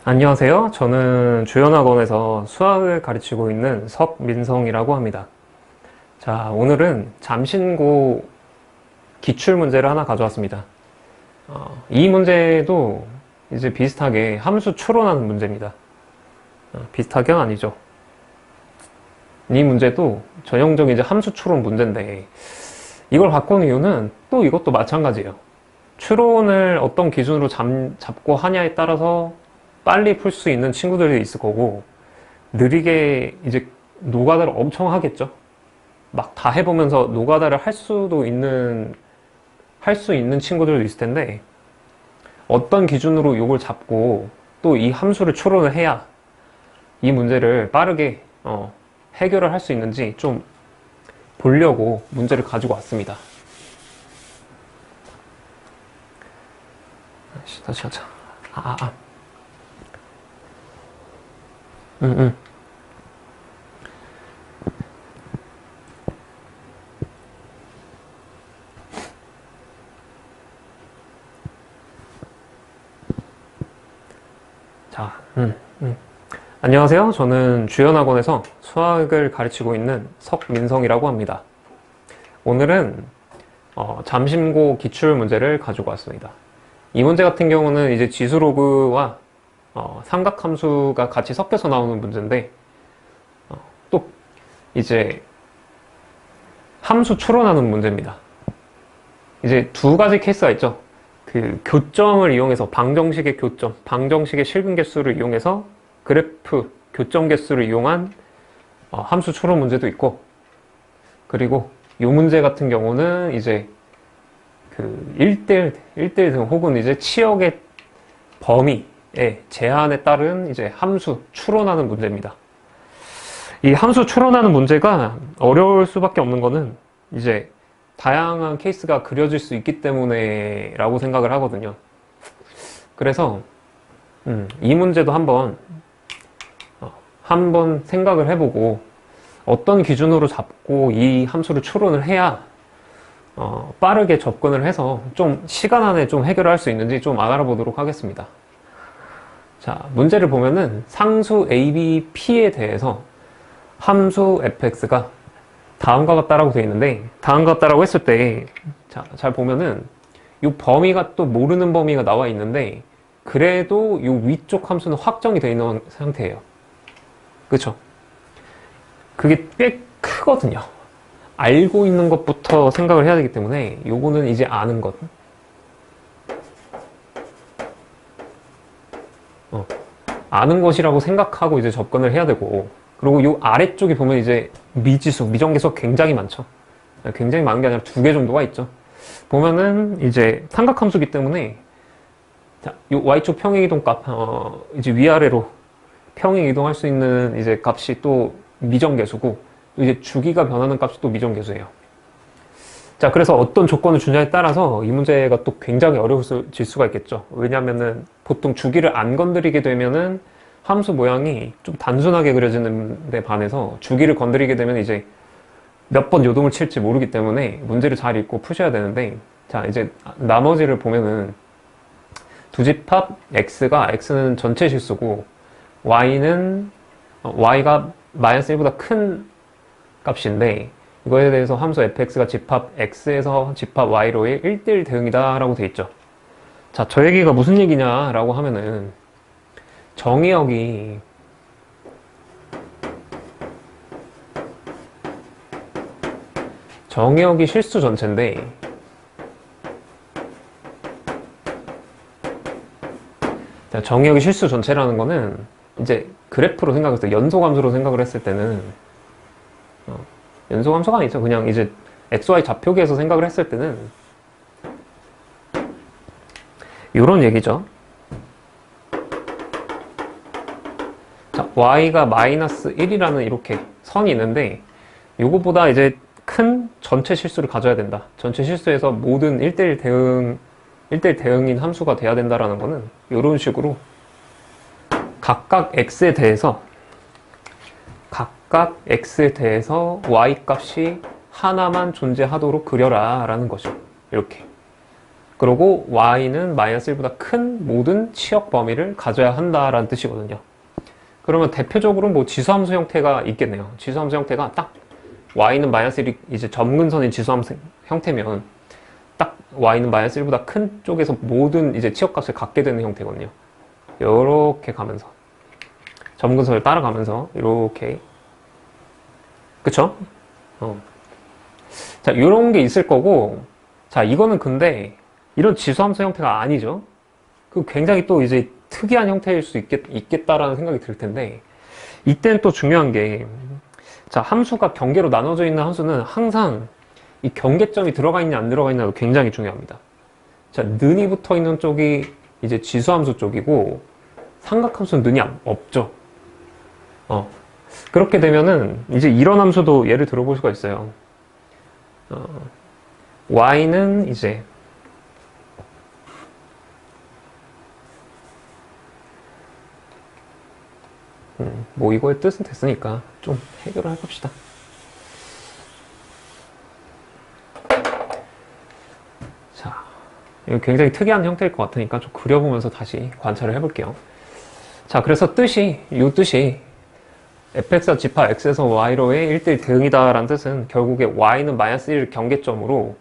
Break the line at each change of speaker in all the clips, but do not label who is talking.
안녕하세요. 저는 주연학원에서 수학을 가르치고 있는 석민성이라고 합니다. 자, 오늘은 잠신고 기출문제를 하나 가져왔습니다. 이 문제도 이제 비슷하게 함수 추론하는 문제입니다. 비슷하게는 아니죠. 이 문제도 전형적인 이제 함수 추론 문제인데, 이걸 바꾼 이유는 또 이것도 마찬가지예요. 추론을 어떤 기준으로 잡고 하냐에 따라서 빨리 풀 수 있는 친구들이 있을 거고, 느리게 이제 노가다를 엄청 하겠죠. 막 다 해보면서 노가다를 할 수 있는 친구들도 있을 텐데, 어떤 기준으로 이걸 잡고 또 이 함수를 추론을 해야 이 문제를 빠르게 해결을 할 수 있는지 좀 보려고 문제를 가지고 왔습니다. 다시 하자. 자, 안녕하세요. 저는 주연학원에서 수학을 가르치고 있는 석민성이라고 합니다. 오늘은 잠심고 기출 문제를 가지고 왔습니다. 이 문제 같은 경우는 이제 지수로그와 삼각함수가 같이 섞여서 나오는 문제인데, 또 이제 함수 추론하는 문제입니다. 이제 두 가지 케이스가 있죠. 그 교점을 이용해서 방정식의 교점, 방정식의 실근 개수를 이용해서 그래프 교점 개수를 이용한 함수 추론 문제도 있고, 그리고 이 문제 같은 경우는 이제 그 1대1 등 혹은 이제 치역의 범위의 제한에 따른 이제 함수 추론하는 문제입니다. 이 함수 추론하는 문제가 어려울 수밖에 없는 거는 이제 다양한 케이스가 그려질 수 있기 때문에 라고 생각을 하거든요. 그래서 이 문제도 한번 생각을 해보고 어떤 기준으로 잡고 이 함수를 추론을 해야 빠르게 접근을 해서 좀 시간 안에 좀 해결할 수 있는지 좀 알아보도록 하겠습니다. 자, 문제를 보면은 상수 a, b, p에 대해서 함수 fx가 다음과 같다라고 되어 있는데, 다음과 같다라고 했을 때, 자, 잘 보면은 이 범위가 또 모르는 범위가 나와 있는데, 그래도 이 위쪽 함수는 확정이 되어 있는 상태예요. 그쵸? 그게 꽤 크거든요. 알고 있는 것부터 생각을 해야 되기 때문에 요거는 이제 아는 것. 아는 것이라고 생각하고 이제 접근을 해야 되고, 그리고 요 아래쪽에 보면 이제 미지수, 미정계수가 굉장히 많죠. 굉장히 많은 게 아니라 2개 정도가 있죠. 보면은 이제 삼각함수기 때문에, 자, 요 y축 평행이동 값, 이제 위아래로 평행이동할 수 있는 이제 값이 또 미정계수고, 이제 주기가 변하는 값이 또 미정계수예요. 자, 그래서 어떤 조건을 주냐에 따라서 이 문제가 또 굉장히 어려워질 수가 있겠죠. 왜냐면은 보통 주기를 안 건드리게 되면은 함수 모양이 좀 단순하게 그려지는 데 반해서 주기를 건드리게 되면 이제 몇 번 요동을 칠지 모르기 때문에 문제를 잘 읽고 푸셔야 되는데, 자, 이제 나머지를 보면은 두집합 x는 전체 실수고 y가 마이너스 1보다 큰 값인데, 이거에 대해서 함수 fx가 집합 x에서 집합 y로의 1대1 대응이다 라고 돼 있죠. 자, 저 얘기가 무슨 얘기냐 라고 하면은, 정의역이 실수 전체인데, 자, 정의역이 실수 전체라는 거는 이제 그래프로 생각했을 때, 연소함수로 생각을 했을 때는, 연소함수가 아니죠. 그냥 이제 xy 좌표계에서 생각을 했을 때는 이런 얘기죠. 자, y가 마이너스 1이라는 이렇게 선이 있는데, 요거보다 이제 큰 전체 실수를 가져야 된다. 전체 실수에서 모든 1대1 대응인 함수가 돼야 된다라는 거는 이런 식으로 각각 x에 대해서 값 x에 대해서 y 값이 하나만 존재하도록 그려라 라는 거죠. 이렇게. 그리고 y는 마이너스 1보다 큰 모든 치역 범위를 가져야 한다라는 뜻이거든요. 그러면 대표적으로 뭐 지수함수 형태가 있겠네요. 지수함수 형태가 딱 y는 마이너스 1이 이제 점근선인 지수함수 형태면 딱 y는 마이너스 1보다 큰 쪽에서 모든 이제 치역값을 갖게 되는 형태거든요. 이렇게 가면서 점근선을 따라가면서 이렇게, 그쵸? 자, 이런 게 있을 거고, 자, 이거는 근데 이런 지수함수 형태가 아니죠. 그 굉장히 또 이제 특이한 형태일 수 있겠다라는 생각이 들 텐데, 이때는 또 중요한 게, 자, 함수가 경계로 나눠져 있는 함수는 항상 이 경계점이 들어가 있냐 안 들어가 있냐도 굉장히 중요합니다. 자, 는이 붙어 있는 쪽이 이제 지수함수 쪽이고, 삼각함수는 는이 없죠. 그렇게 되면은 이제 이런 함수도 예를 들어볼 수가 있어요. y는 이제 뭐 이거의 뜻은 됐으니까 좀 해결을 해봅시다. 자, 이거 굉장히 특이한 형태일 것 같으니까 좀 그려보면서 다시 관찰을 해볼게요. 자, 그래서 이 뜻이 fx와 g파 x에서 y로의 1대1 대응이다 라는 뜻은 결국에 y는 마이너스 1 경계점으로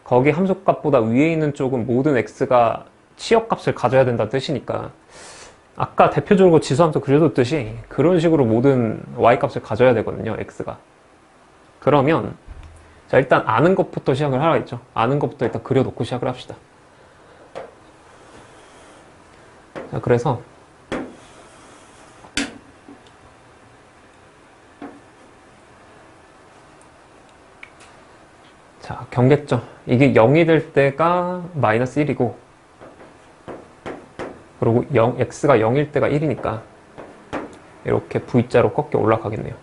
거기 함수값보다 위에 있는 쪽은 모든 x가 치역값을 가져야 된다는 뜻이니까, 아까 대표적으로 지수함수 그려뒀듯이 그런 식으로 모든 y값을 가져야 되거든요, x가. 그러면 자, 일단 아는 것부터 시작을 하라 했죠. 아는 것부터 일단 그려놓고 시작을 합시다. 자, 그래서 자, 경계점. 이게 0이 될 때가 마이너스 1이고, 그리고 x가 0일 때가 1이니까 이렇게 V자로 꺾여 올라가겠네요.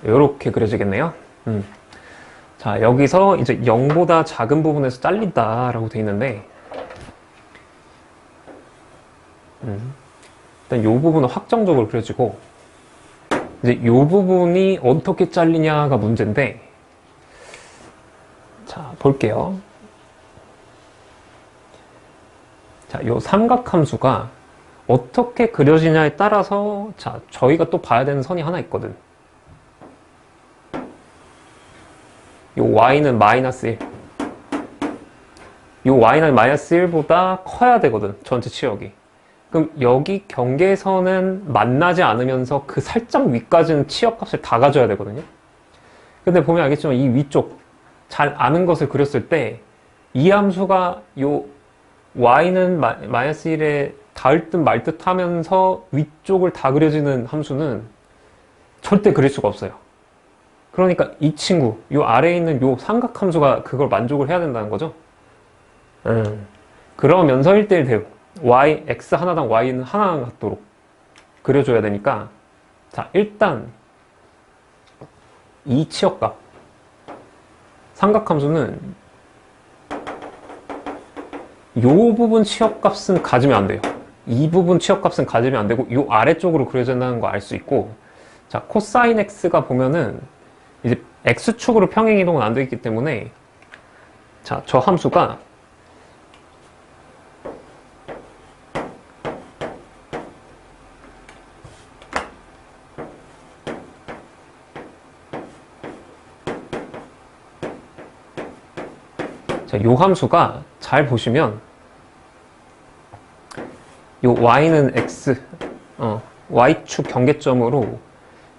이렇게 그려지겠네요. 자, 여기서 이제 0보다 작은 부분에서 잘린다라고 되어 있는데, 일단 이 부분은 확정적으로 그려지고, 이제 이 부분이 어떻게 잘리냐가 문제인데, 자, 볼게요. 자, 이 삼각함수가 어떻게 그려지냐에 따라서, 자, 저희가 또 봐야 되는 선이 하나 있거든. 요 y는 마이너스 1. 요 y는 마이너스 1보다 커야 되거든, 전체 치역이. 그럼 여기 경계선은 만나지 않으면서 그 살짝 위까지는 치역값을 다 가져야 되거든요. 근데 보면 알겠지만 이 위쪽 잘 아는 것을 그렸을 때 이 함수가 요 y는 마이너스 1에 닿을 듯 말 듯 하면서 위쪽을 다 그려지는 함수는 절대 그릴 수가 없어요. 그러니까 이 친구, 요 아래에 있는 요 삼각함수가 그걸 만족을 해야 된다는 거죠. 그러면서 1대1 대응. x 하나당 y는 하나 같도록 그려줘야 되니까, 자, 일단 이 치역값. 삼각함수는 요 부분 치역값은 가지면 안 돼요. 이 부분 치역값은 가지면 안 되고, 요 아래쪽으로 그려진다는 거 알 수 있고, 자, 코사인 x가 보면은 이제 x축으로 평행 이동은 안 되어 있기 때문에, 자, 저 함수가 자, 요 함수가 잘 보시면 요 y는 x, y축 경계점으로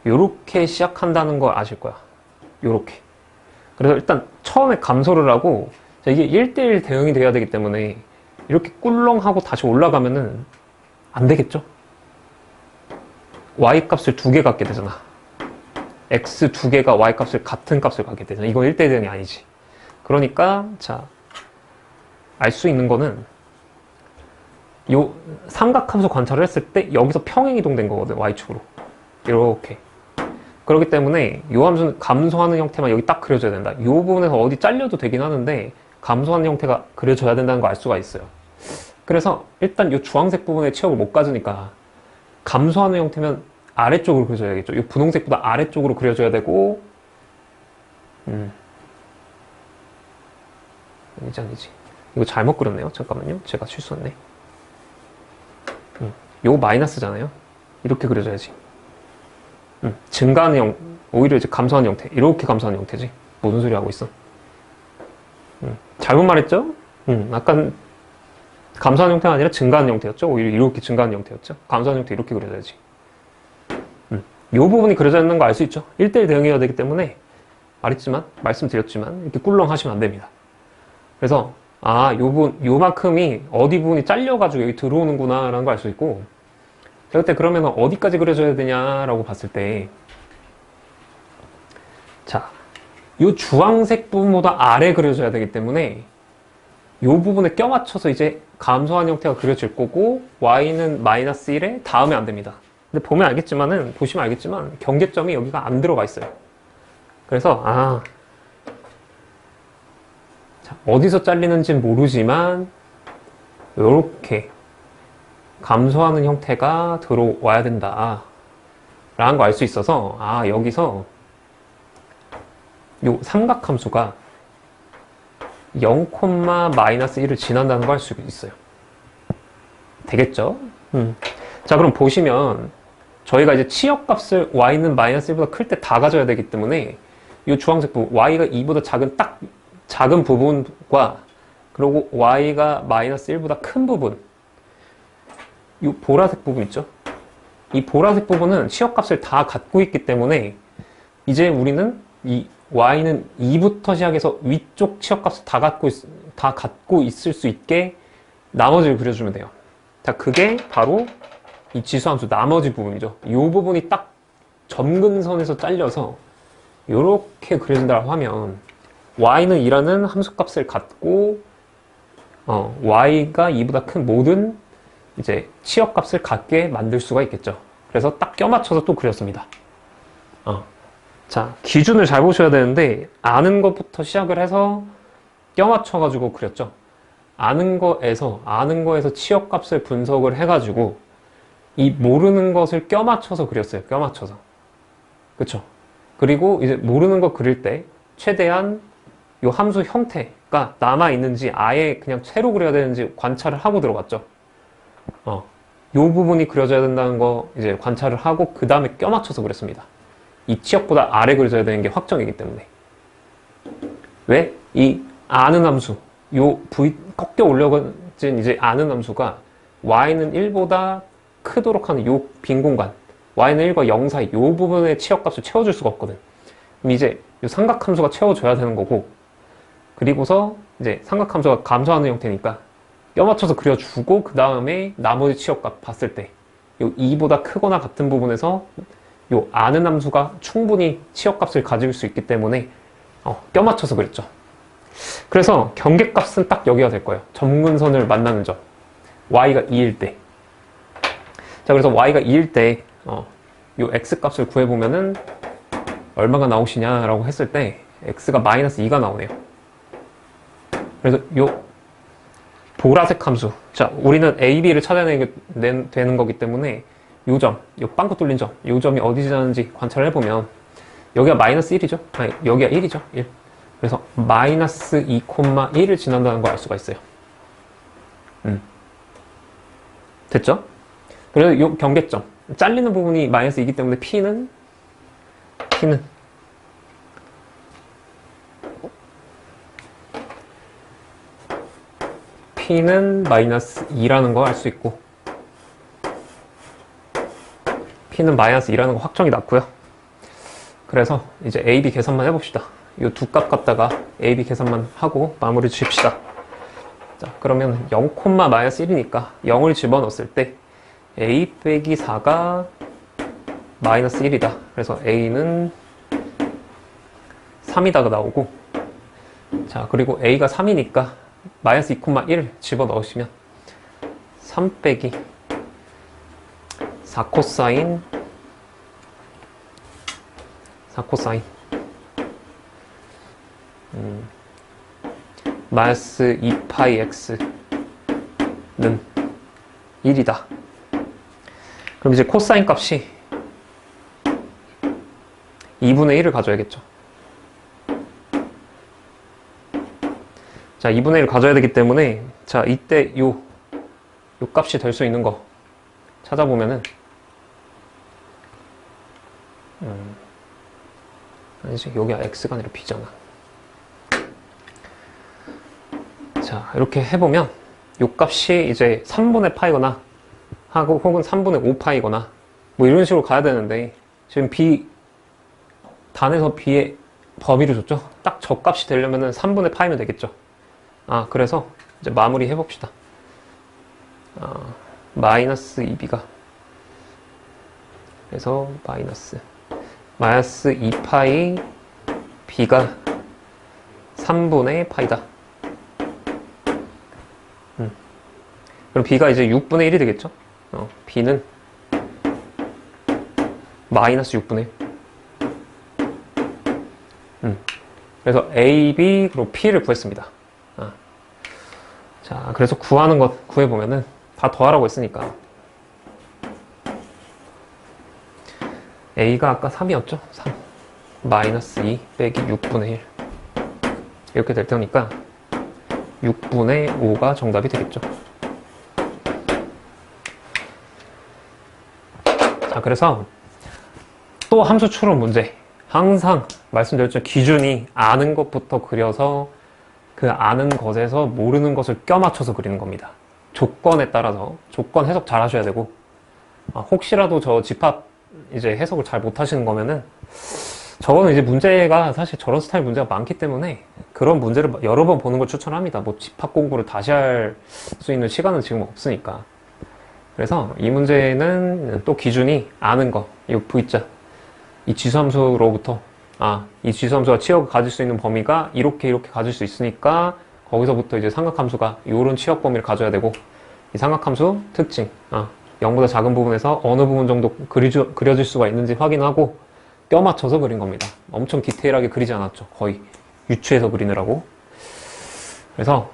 요렇게 시작한다는 걸 아실 거야. 요렇게. 그래서 일단 처음에 감소를 하고, 자, 이게 1대1 대응이 돼야 되기 때문에 이렇게 꿀렁하고 다시 올라가면은 안 되겠죠? y 값을 두 개 갖게 되잖아. x 두 개가 y 값을 같은 값을 갖게 되잖아. 이건 1대1 대응이 아니지. 그러니까 자, 알 수 있는 거는 요 삼각함수 관찰을 했을 때 여기서 평행 이동된 거거든, y축으로. 이렇게. 그렇기 때문에 이 함수는 감소하는 형태만 여기 딱 그려줘야 된다. 이 부분에서 어디 잘려도 되긴 하는데 감소하는 형태가 그려져야 된다는 거 알 수가 있어요. 그래서 일단 이 주황색 부분에 치역을 못 가지니까 감소하는 형태면 아래쪽으로 그려줘야겠죠. 이 분홍색보다 아래쪽으로 그려줘야 되고 아니지. 이거 잘못 그렸네요. 잠깐만요. 제가 실수했네. 요거 마이너스잖아요. 이렇게 그려줘야지. 증가하는 오히려 이제 감소하는 형태. 이렇게 감소하는 형태지. 무슨 소리 하고 있어? 잘못 말했죠? 아까 감소하는 형태가 아니라 증가하는 형태였죠? 오히려 이렇게 증가하는 형태였죠? 감소하는 형태 이렇게 그려줘야지. 요 부분이 그려져 있는 거 알 수 있죠? 1대1 대응해야 되기 때문에 말씀드렸지만 이렇게 꿀렁 하시면 안 됩니다. 그래서 요만큼이 어디 부분이 잘려가지고 여기 들어오는구나 라는 걸 알 수 있고, 제가 그때 그러면 어디까지 그려줘야 되냐라고 봤을 때, 자, 요 주황색 부분보다 아래 그려줘야 되기 때문에 요 부분에 껴맞춰서 이제 감소한 형태가 그려질 거고, y는 마이너스 1에 닿으면 안 됩니다. 근데 보시면 알겠지만 경계점이 여기가 안 들어가 있어요. 그래서 자, 어디서 잘리는지는 모르지만 이렇게 감소하는 형태가 들어와야 된다 라는 거 알 수 있어서 여기서 요 삼각함수가 0, 마이너스 1을 지난다는 거 알 수 있어요. 되겠죠? 자, 그럼 보시면 저희가 이제 치역값을 y는 마이너스 1보다 클 때 다 가져야 되기 때문에 이 주황색 부분 y가 2보다 작은 부분과 그리고 y가 마이너스 1보다 큰 부분, 이 보라색 부분 있죠? 이 보라색 부분은 치역값을 다 갖고 있기 때문에 이제 우리는 이 y는 2부터 시작해서 위쪽 치역값을 다 갖고 있을 수 있게 나머지를 그려주면 돼요. 자, 그게 바로 이 지수함수 나머지 부분이죠. 이 부분이 딱 점근선에서 잘려서 이렇게 그려진다고 하면 y는 2라는 함수값을 갖고 y가 2보다 큰 모든 이제 치역값을 갖게 만들 수가 있겠죠. 그래서 딱 껴맞춰서 또 그렸습니다. 자, 기준을 잘 보셔야 되는데 아는 것부터 시작을 해서 껴맞춰가지고 그렸죠. 아는 거에서 치역값을 분석을 해가지고 이 모르는 것을 껴맞춰서 그렸어요. 껴맞춰서. 그쵸? 그리고 이제 모르는 거 그릴 때 최대한 이 함수 형태가 남아있는지 아예 그냥 채로 그려야 되는지 관찰을 하고 들어갔죠. 이 부분이 그려져야 된다는 거 이제 관찰을 하고 그 다음에 껴맞춰서 그렸습니다. 이 치역보다 아래 그려져야 되는 게 확정이기 때문에. 왜? 이 아는 함수, 꺾여 올려진 이제 아는 함수가 y는 1보다 크도록 하는 요 빈 공간, y는 1과 0 사이 요 부분의 치역값을 채워줄 수가 없거든. 그럼 이제 요 삼각함수가 채워줘야 되는 거고, 그리고서 이제 삼각함수가 감소하는 형태니까 껴맞춰서 그려주고 그 다음에 나머지 치역값 봤을 때 요 2보다 크거나 같은 부분에서 요 아는 함수가 충분히 치역값을 가질 수 있기 때문에 껴맞춰서 그랬죠. 그래서 경계값은 딱 여기가 될 거예요. 점근선을 만나는 점. y가 2일 때. 자, 그래서 y가 2일 때 요 x값을 구해보면은 얼마가 나오시냐라고 했을 때 x가 마이너스 2가 나오네요. 그래서 요 보라색 함수, 자, 우리는 a, b를 찾아내게 되는 거기 때문에 요 빵꾸 뚫린 점, 요 점이 어디 지나는지 관찰을 해보면 여기가 마이너스 1이죠? 아니, 여기가 1이죠? 1. 그래서 마이너스 2,1을 지난다는 걸 알 수가 있어요. 됐죠? 그래서 요 경계점, 잘리는 부분이 마이너스 2이기 때문에 P는 마이너스 2라는 거 알 수 있고, P는 마이너스 2라는 거 확정이 났고요. 그래서 이제 A, B 계산만 해봅시다. 이 두 값 갖다가 A, B 계산만 하고 마무리 지읍시다. 자, 그러면 0, 마이너스 1이니까 0을 집어넣었을 때 A 빼기 4가 마이너스 1이다. 그래서 A는 3이다가 나오고, 자, 그리고 A가 3이니까 마이너스 2,1 집어넣으시면 3 빼기 4 코사인 4코사인 마이너스 2파이 x는 1이다. 그럼 이제 코사인 값이 2분의 1을 가져야겠죠. 자, 2분의 1을 가져야 되기 때문에, 자, 이때 요 값이 될 수 있는 거 찾아보면은, 아니지, 여기가 x가 아니라 b잖아. 자, 이렇게 해보면, 요 값이 이제 3분의 파이거나, 하고, 혹은 3분의 5파이거나, 뭐 이런 식으로 가야 되는데, 지금 단에서 b의 범위를 줬죠? 딱 저 값이 되려면은 3분의 파이면 되겠죠? 그래서 이제 마무리 해봅시다. 마이너스 2b가, 그래서 마이너스 2파이 b가 3분의 파이다. 그럼 b가 이제 6분의 1이 되겠죠? b는 마이너스 6분의 1. 그래서 a, b, 그리고 p를 구했습니다. 자, 그래서 구하는 것 구해보면은 다 더하라고 했으니까 a가 아까 3이었죠? 3 마이너스 2 빼기 6분의 1 이렇게 될 테니까 6분의 5가 정답이 되겠죠. 자, 그래서 또 함수 추론 문제, 항상 말씀드렸죠. 기준이 아는 것부터 그려서 그 아는 것에서 모르는 것을 껴맞춰서 그리는 겁니다. 조건에 따라서 조건 해석 잘 하셔야 되고, 혹시라도 저 집합 이제 해석을 잘 못하시는 거면은, 저거는 이제 문제가 사실 저런 스타일 문제가 많기 때문에 그런 문제를 여러 번 보는 걸 추천합니다. 뭐 집합 공부를 다시 할 수 있는 시간은 지금 없으니까. 그래서 이 문제는 또 기준이 아는 거, 이 V자, 이 지수함수로부터, 이 지수함수가 치역을 가질 수 있는 범위가 이렇게 가질 수 있으니까 거기서부터 이제 삼각함수가 이런 치역 범위를 가져야 되고, 이 삼각함수 특징, 0보다 작은 부분에서 어느 부분 정도 그려질 수가 있는지 확인하고 껴맞춰서 그린 겁니다. 엄청 디테일하게 그리지 않았죠. 거의 유추해서 그리느라고. 그래서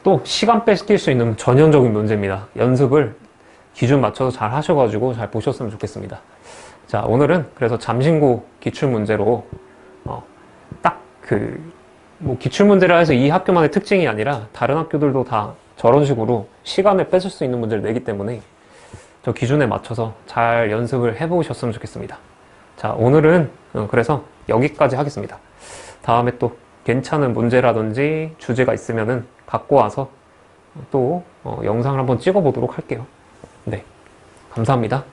또 시간 뺏길 수 있는 전형적인 문제입니다. 연습을 기준 맞춰서 잘 하셔가지고 잘 보셨으면 좋겠습니다. 자, 오늘은 그래서 잠신고 기출문제로 딱 뭐 기출문제라 해서 이 학교만의 특징이 아니라 다른 학교들도 다 저런 식으로 시간을 뺏을 수 있는 문제를 내기 때문에 저 기준에 맞춰서 잘 연습을 해보셨으면 좋겠습니다. 자, 오늘은 그래서 여기까지 하겠습니다. 다음에 또 괜찮은 문제라든지 주제가 있으면은 갖고 와서 또 영상을 한번 찍어 보도록 할게요. 네, 감사합니다.